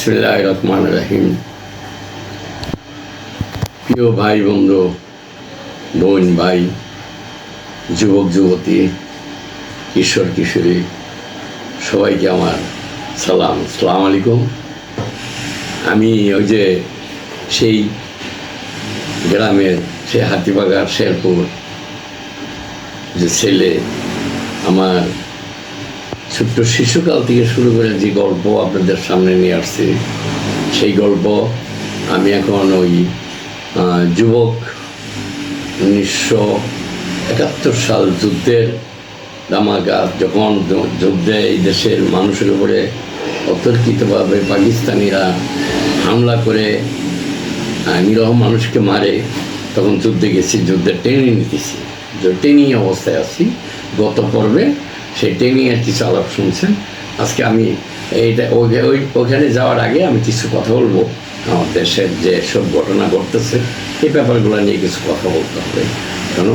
বিসমিল্লাহির রহমানির রহিম। প্রিয় ভাই বন্ধু, বোন ভাই, যুবক যুবতী, কিশোর কিশোরী, সবাইকে আমার সালাম, আসসালামু আলাইকুম। আমি ওই যে সেই গ্রামের সে হাতিবাগার শেরপুর যে ছেলে, আমার ছোট্ট শিশুকাল থেকে শুরু করে যে গল্প আপনাদের সামনে নিয়ে আসছি, সেই গল্প আমি এখন ওই যুবক 1971 সাল যুদ্ধের দামাঘাত, যখন যুদ্ধে এই দেশের মানুষের উপরে অতর্কিতভাবে পাকিস্তানিরা হামলা করে নিরহ মানুষকে মারে, তখন যুদ্ধে গেছি, যুদ্ধের ট্রেনিং নিতেছি, ট্রেনিং অবস্থায় আছি। গত পর্বে সেই ট্রেনিংয়ের কিছু আলাপ শুনছেন। আজকে আমি এইটা ওইখানে যাওয়ার আগে আমি কিছু কথা বলবো। আমার দেশের যে সব ঘটনা ঘটতেছে এই ব্যাপারগুলো নিয়ে কিছু কথা বলতে হবে, কেন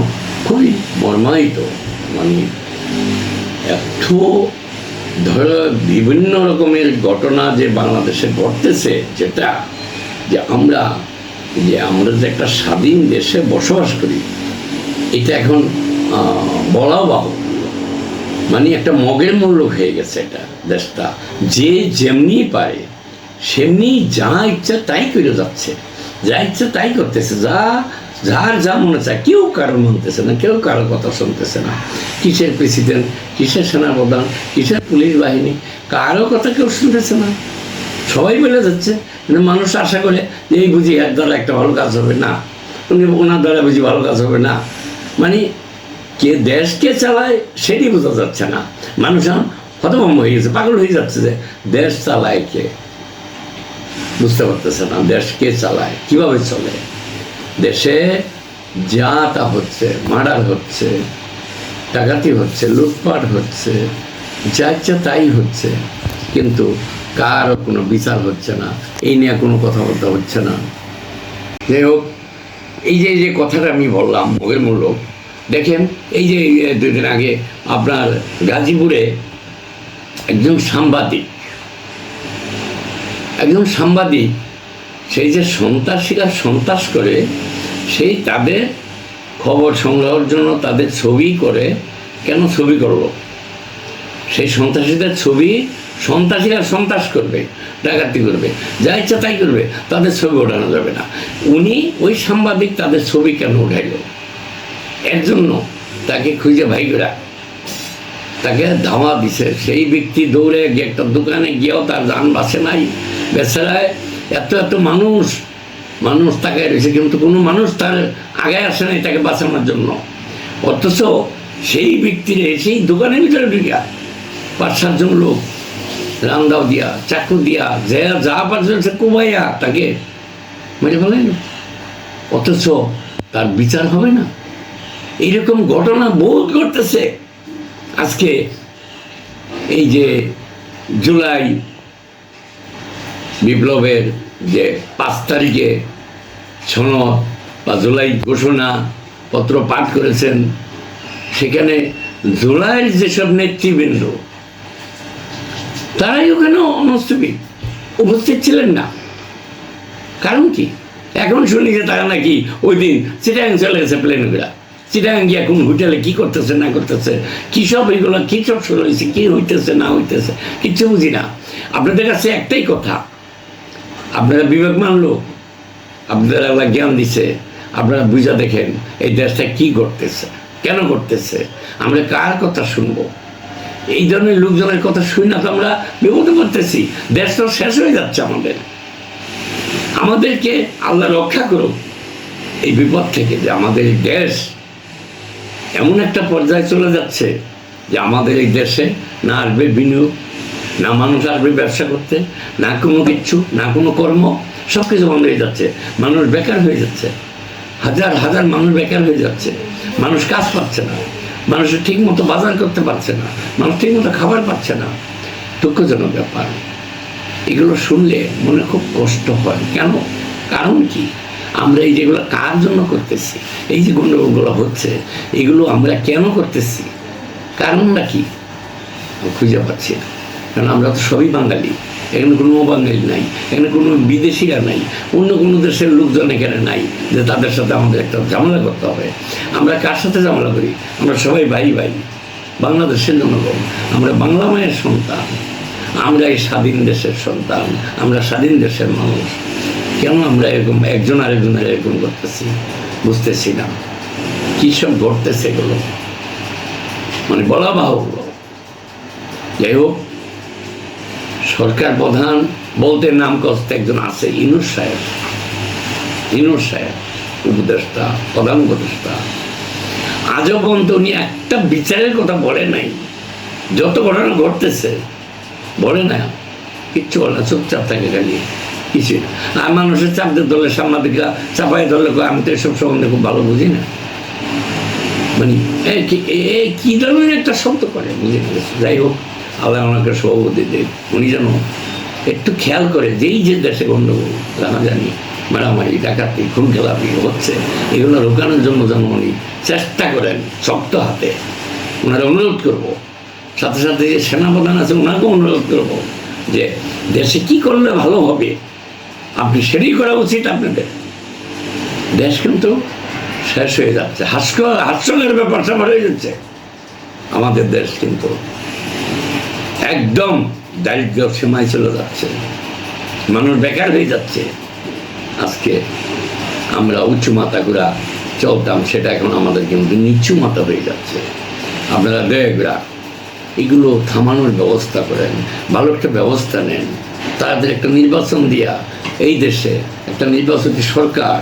খুবই মর্মায়িত। মানে এত ধরো বিভিন্ন রকমের ঘটনা যে বাংলাদেশে ঘটতেছে, যেটা যে আমরা যে একটা স্বাধীন দেশে বসবাস করি, এটা এখন বলা বাহুল্য। মানে একটা মগের মূল্য হয়ে গেছে এটা দেশটা। যে যেমনি পারে সেমনি যা ইচ্ছা তাই করে যাচ্ছে, যা ইচ্ছা তাই করতেছে, যার যা মনে চায়। কেউ কারো মানতেছে না, কেউ কারো কথা শুনতেছে না। কিসের প্রেসিডেন্ট, কিসের সেনাপ্রধান, কিসের পুলিশ বাহিনী, কারো কথা কেউ শুনতেছে না। সবাই বলে যাচ্ছে। কিন্তু মানুষ আশা করে যে এই বুঝি এর দ্বারা একটা ভালো কাজ হবে না, ওনার দ্বারা বুঝি ভালো কাজ হবে না। মানে কে দেশকে চালায় সেটি বোঝা যাচ্ছে না। মানুষ এখন হতভম্ব হয়ে গেছে, পাগল হয়ে যাচ্ছে যে দেশ চালায় কে, বুঝতে পারতেছে না। দেশ কে চালায়, কীভাবে চলে? দেশে যা তা হচ্ছে, মার্ডার হচ্ছে, ডাকাতি হচ্ছে, লুটপাট হচ্ছে, যা ইচ্ছা তাই হচ্ছে, কিন্তু কারও কোনো বিচার হচ্ছে না, এই নিয়ে কোনো কথাবার্তা হচ্ছে না। যাই হোক, এই যে কথাটা আমি বললাম মগের মূল্য, দেখেন এই যে 2 দিন আগে আপনার গাজীপুরে একজন সাংবাদিক সেই যে সন্ত্রাসীরা সন্ত্রাস করে, সেই তাদের খবর সংগ্রহের জন্য তাদের ছবি করে। কেন ছবি করলো? সেই সন্ত্রাসীদের ছবি, সন্ত্রাসীরা সন্ত্রাস করবে, ডাকাতি করবে, যা ইচ্ছা তাই করবে, তাদের ছবি ওঠানো যাবে না। উনি ওই সাংবাদিক তাদের ছবি কেন উঠাইল? এর জন্য তাকে খুঁজে ভাইগরা তাকে ধাওয়া দিছে। সেই ব্যক্তি দৌড়ে গিয়ে একটা দোকানে গিয়েও তার যান বাঁচে নাই। বেচারায় এত মানুষ তাকে রয়েছে, কিন্তু কোনো মানুষ তার আগে আসে নাই তাকে বাঁচানোর জন্য। অথচ সেই ব্যক্তির সেই দোকানের ভিতরে ঢুকিয়া 5-7 জন লোক রান্দাও দিয়া, চাকু দিয়া, যা পারছে কুবাইয়া তাকে মেরে ফেলেন। অথচ তার বিচার হবে না। এইরকম ঘটনা বহুত ঘটতেছে। আজকে এই যে জুলাই বিপ্লবের যে 5 তারিখে সনদ বা জুলাই ঘোষণা পত্র পাঠ করেছেন, সেখানে জুলাইয়ের যেসব নেতৃবৃন্দ তারাই ওখানে উপস্থিত ছিলেন না। কারণ কি? এখন শুনি যে তারা নাকি ওই দিন চিটাগাং চলে গেছে প্লেনগুলা। চিটাগাং গিয়ে এখন হোটেলে কী করতেছে না করতেছে, কী সব এইগুলো কী সব শুরু হয়েছে, কী হইতেছে না হইতেছে কিচ্ছু বুঝি না। আপনাদের কাছে একটাই কথা, আপনারা বিবেকমান লোক, আপনাদের আল্লাহ জ্ঞান দিছে, আপনারা বুঝা দেখেন এই দেশটা কী করতেছে, কেন করতেছে, আমরা কার কথা শুনবো? এই ধরনের লোকজনের কথা শুনি না তো আমরা বিপদে পড়তেছি। দেশ তো শেষ হয়ে যাচ্ছে। আমাদেরকে আল্লাহ রক্ষা করুক এই বিপদ থেকে, যে আমাদের এই দেশ এমন একটা পর্যায়ে চলে যাচ্ছে যে আমাদের এই দেশে না আসবে বিনিয়োগ, না মানুষ আসবে ব্যবসা করতে, না কোনো কিচ্ছু, না কোনো কর্ম, সব কিছু বন্ধ হয়ে যাচ্ছে। মানুষ বেকার হয়ে যাচ্ছে, হাজার মানুষ বেকার হয়ে যাচ্ছে। মানুষ কাজ পাচ্ছে না, মানুষ ঠিক মতো বাজার করতে পারছে না, মানুষ ঠিক মতো খাবার পাচ্ছে না। দুঃখজনক ব্যাপার। এগুলো শুনলে মনে খুব কষ্ট হয়। কেন? কারণ কি? আমরা এই যেগুলো কার জন্য করতেছি, এই যে গণ্ডগোলগুলো হচ্ছে, এগুলো আমরা কেন করতেছি? কারণটা কি খুঁজে পাচ্ছি না। কারণ আমরা তো সবই বাঙালি। এখানে কোনো বাঙালি নাই, এখানে কোনো বিদেশিরা নাই, অন্য কোনো দেশের লোকজন এখানে নাই যে তাদের সাথে আমাদের একটা ঝামেলা করতে হবে। আমরা কার সাথে ঝামেলা করি? আমরা সবাই ভাই ভাই, বাংলাদেশের জনগণ, আমরা বাংলা মায়ের সন্তান, আমরা এই স্বাধীন দেশের সন্তান, আমরা স্বাধীন দেশের মানুষ। কেন আমরা এরকম একজন আরেকজনের এরকম করতেছি বুঝতেছি না। কী সব ঘটতেছে এগুলো মানে বলা বাহুল্য। যাই হোক, সরকার প্রধান বলতে নাম কষ্ট একজন আছে, ইনুস সাহেব, উপদেষ্টা, প্রধান উপদেষ্টা। আজও পর্যন্ত উনি একটা বিচারের কথা বলে নাই। যত ঘটনা ঘটতেছে বলে না, কিচ্ছু বলে না, চুপচাপ থাকে খালি, কিছু না। আর মানুষের চাপদের দলের সাংবাদিকরা চাপাই ধরলে আমি তো এসব সম্বন্ধে খুব ভালো বুঝি না, মানে কি ধরনের একটা শব্দ করে বুঝে গেছে। যাই হোক, আল্লাহ ওনাকে সভাপতি দেব, উনি যেন একটু খেয়াল করে যেই যে দেশে গণ্ডগোল জানা জানি মারামারি ডাকাতি খুন খেলাপি হচ্ছে, এগুলো রোকানোর জন্য যেন উনি চেষ্টা করেন শক্ত হাতে। ওনারা অনুরোধ করবো, সাথে সাথে যে সেনাপ্রধান আছে ওনাকেও অনুরোধ করবো যে দেশে কি করলে ভালো হবে আপনি সেটাই করা উচিত আপনাদের। দেশ কিন্তু শেষ হয়ে যাচ্ছে, হাস্যকর ব্যাপার স্যাপার হয়ে যাচ্ছে। আমাদের দেশ কিন্তু একদম দারিদ্র সীমায় চলে যাচ্ছে, মানুষ বেকার হয়ে যাচ্ছে। আজকে আমরা উঁচু মাথা ঘুরা চলতাম, সেটা এখন আমাদের কিন্তু নিচু মাথা হয়ে যাচ্ছে। আপনারা দয়া এগুলো থামানোর ব্যবস্থা করেন, ভালো একটা ব্যবস্থা নেন, তাদের একটা নির্বাচন দিয়া এই দেশে একটা নির্বাচিত সরকার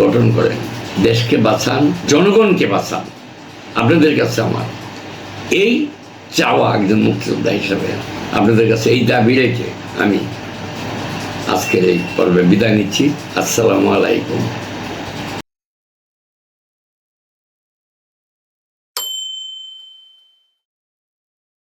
গঠন করেন, দেশকে বাঁচান, জনগণকে বাঁচান। আপনাদের কাছে আমার এই চাওয়া, একজন মুক্তিযোদ্ধা হিসাবে আপনাদের কাছে এই দাবি রেখে আমি আজকের এই পর্বে বিদায় নিচ্ছি। আসসালামু আলাইকুম।